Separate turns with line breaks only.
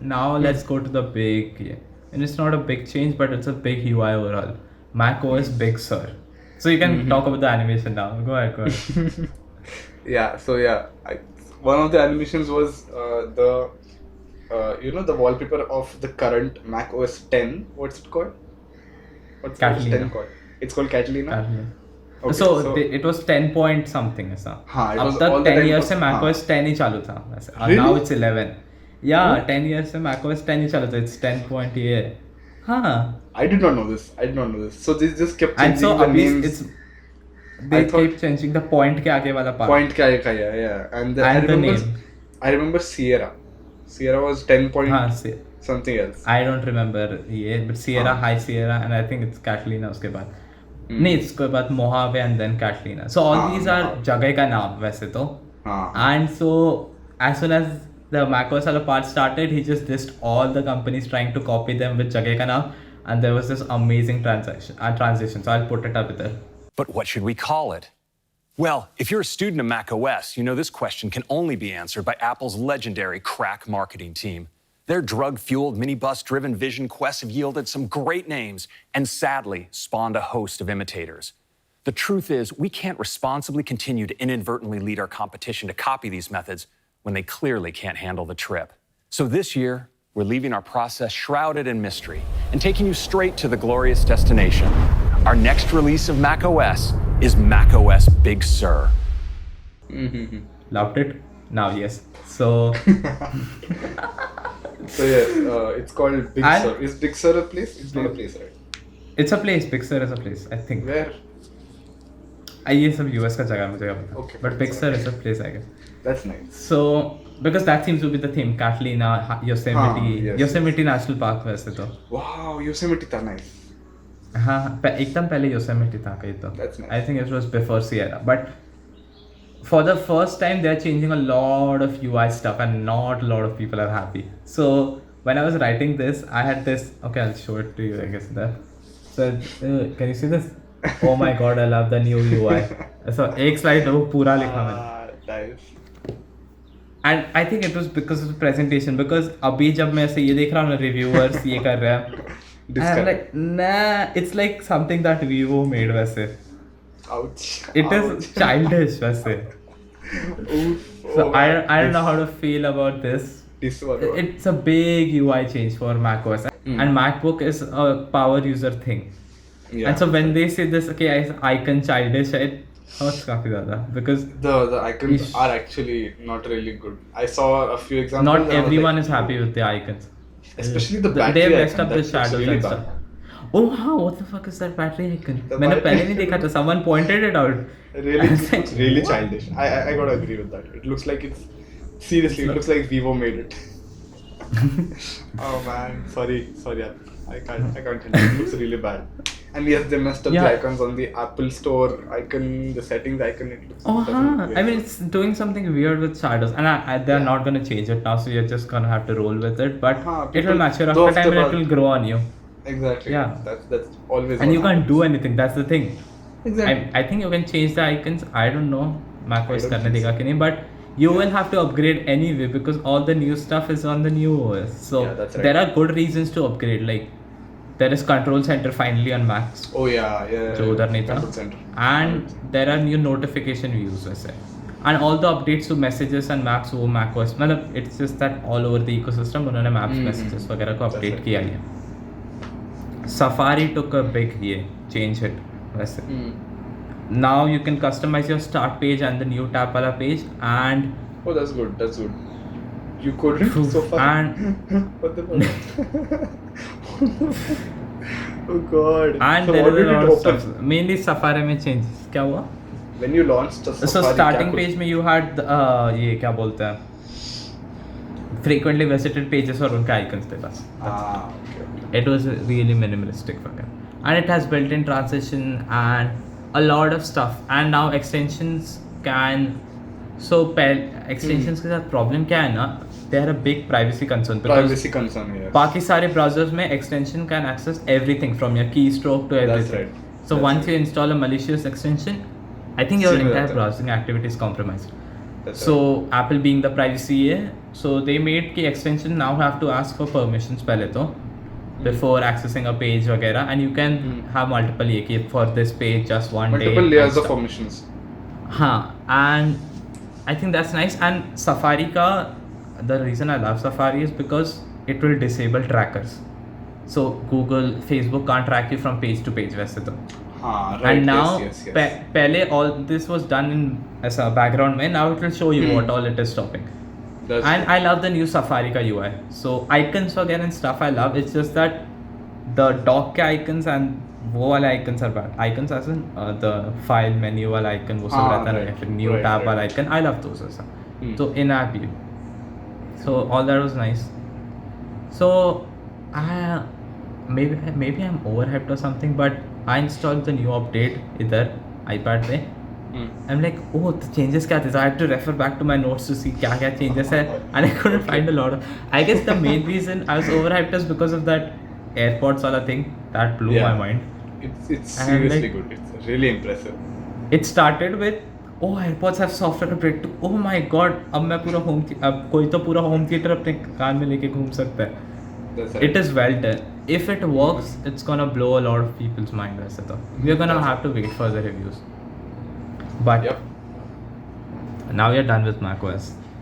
now let's go to the big, yeah. And it's not a big change, but it's a big UI overall. Mac OS Big Sur. So you can talk about the animation now. Go ahead, go ahead.
Yeah, so yeah, one of the animations was the wallpaper of the current Mac OS 10. What's it called? What's
Catalina.
10 called? It's called Catalina.
Catalina.
Okay,
so it was 10 point something ऐसा.
हाँ, it
अब
was
तक
all the
10
time
years
was-
से Mac
हाँ.
OS 10 ही चालू था वैसे.
Really?
Now it's 11. Yeah, 10 years से Mac OS 10 ही चालू था. It's 10 point ये. हाँ.
I did not know this. So they just kept changing
And so
the
अभी
names.
it's they keep changing the point के आगे वाला part.
Point क्या है, yeah. And I
And the
remember,
name.
I remember Sierra. Sierra was 10 point
हाँ से.
something else.
I don't remember ये, but Sierra,
हाँ.
High Sierra, and I think it's Catalina उसके बाद. नहीं, इसके बाद Mojave and then Catalina. So all
हाँ,
these are
Mojave.
जगह का नाम वैसे तो.
हाँ.
And so as soon as the macOS other part started, he just list all the companies trying to copy them with jageh ka naam, and there was this amazing transition. So I'll put it up there.
But what should we call it? Well, if you're a student of macOS, you know this question can only be answered by Apple's legendary crack marketing team. Their drug-fueled minibus-driven vision quests have yielded some great names and sadly spawned a host of imitators. The truth is, we can't responsibly continue to inadvertently lead our competition to copy these methods when they clearly can't handle the trip. So this year, we're leaving our process shrouded in mystery and taking you straight to the glorious destination. Our next release of macOS is macOS Big Sur.
Loved it? Now, yes. So,
So yeah, it's called Big
And-
Sur. Is Big Sur a place? It's not a place, right?
it's a place. Big Sur is a place, I think.
Where?
ये सब US का जगह है, मुझे क्या पता.
Okay,
But Big Sur is a place, I guess.
That's nice.
So, because that seems to be the theme. Catalina, Yosemite.
yes.
Yosemite National Park वैसे तो.
Wow, Yosemite था nice.
हाँ, एकदम पहले Yosemite था कहीं तो.
That's nice.
I think it was before Sierra. But for the first time, they're changing a lot of UI stuff, and not a lot of people are happy. So when I was writing this, I had this. Okay, I'll show it to you. I guess there. So can you see this? Oh my God, I love the new UI. So एक slide वो पूरा लिखा मैंने.
Nice.
And I think it was because of the presentation. Because अभी जब मैं ऐसे ये देख रहा हूँ ना reviewers ये कर रहे हैं. And I'm like, nah, it's like something that Vivo made वैसे.
Ouch.
It is childish वैसे.
Oof.
So
Oh,
I don't know how to feel about this.
This one.
It's a big UI change for macOS, and MacBook is a power user thing.
Yeah.
And so when they say this, okay, icon childish, it hurts काफी ज़्यादा because
The icons
Ish.
are actually not really good. I saw a few examples.
not
and I was
everyone
like,
is happy with the icons.
Especially the
They
battery
have
icon.
messed up the
that looks
shadows
really
and
bad.
stuff. Oh wow, what the fuck is that battery icon?
The
मैंने
battery-
पहले नहीं देखा था. Someone pointed it out.
Really,
I was like,
it's really
what?
childish. I gotta agree with that. It looks like it's seriously. It looks like Vivo made it. Oh man, sorry. I can't tell you. It looks really bad. And yes, they messed up
Yeah.
the icons on the Apple Store icon, the settings icon. It looks.
Oh,
doesn't
huh.
look
I
very
mean, it's doing something weird with shadows, and they're
Yeah.
not gonna change it now, so you're just gonna have to roll with it. But
Huh,
it will
people-
mature
though
after
of
time,
the
and it
bug.
will grow on you.
Exactly.
Yeah.
That's always.
And
what
you can't
happens.
do anything. That's the thing.
Exactly.
I think you can change the icons. I don't know. macOS
I don't
करने
think
देगा कि नहीं, but you will have to upgrade anyway because all the new stuff is on the new OS. So
Yeah, that's right.
there are good reasons to upgrade. Like there is Control Center finally on Macs.
Oh yeah.
जो उधर नहीं था.
Control center.
And there are new notification views वैसे. And all the updates to messages and maps वो macOS मतलब it's just that all over the ecosystem उन्होंने maps messages वगैरह को
That's
update
right.
किया ही है. Safari took a big ये change hit वैसे. Now you can customize your start page and the new tab वाला page and
Oh, that's good. You couldn't so far.
and
What the fuck? Oh god.
and
so
there
what
is a
did
lot
it
of
open?
stuff. Mainly Safari में changes. क्या हुआ?
When you launched the Safari,
So starting
क्या
page में you had ये क्या बोलते हैं? Frequently visited pages और उनके icons थे बस.
Okay.
It was really minimalistic for them. And it has built-in transition and a lot of stuff. And now extensions can... So, extensions के साथ problem क्या है ना? They are a big privacy concern because
Privacy concern, yes.
बाकी सारे browsers में extension can access everything from your keystroke to everything.
right.
So
That's
once
right.
you install a malicious extension, I think your
Same with
entire
that.
browsing activity is compromised.
That's
So Apple being the privacy so they made कि extension now have to ask for permissions पहले तो before accessing a page वगैरह, and you can have multiple ये कि for this page just one day
multiple
and
layers of
stuff.
permissions.
हाँ, and I think that's nice. And Safari का the reason I love Safari is because it will disable trackers. So Google, Facebook can't track you from page to page वैसे तो.
Right.
And now
yes.
पहले all this was done in ऐसा background में, now it will show you what all it is stopping.
That's
And I love the new Safari ka UI. So icons वगैरह and stuff I love. It's just that the dock के icons and वो वाले icons are bad. Icons as in the file menu वाला icon वो सब रहता है,
right.
फिर new
Right,
tab
right.
वाला icon. I love those ऐसा. So in app view. So all that was nice. So I maybe I'm overhyped or something, but I installed the new update इधर iPad पे. I'm like, oh, the changes क्या थे? So I had to refer back to my notes to see क्या क्या changes है, and I couldn't find a lot of. I guess the main reason I was overhyped is because of that AirPods वाला thing that blew
Yeah.
my mind.
It's
And
seriously
like-
good. It's really impressive.
It started with, oh, AirPods have software update too. Oh my god, अब मैं पूरा अब कोई तो पूरा home theater अपने कान में लेके घूम सकता है.
That's
It is well done. If it works, it's gonna blow a lot of people's mind वैसे तो. We're gonna have to wait for the reviews. But
Yep.
now we are done with macOS.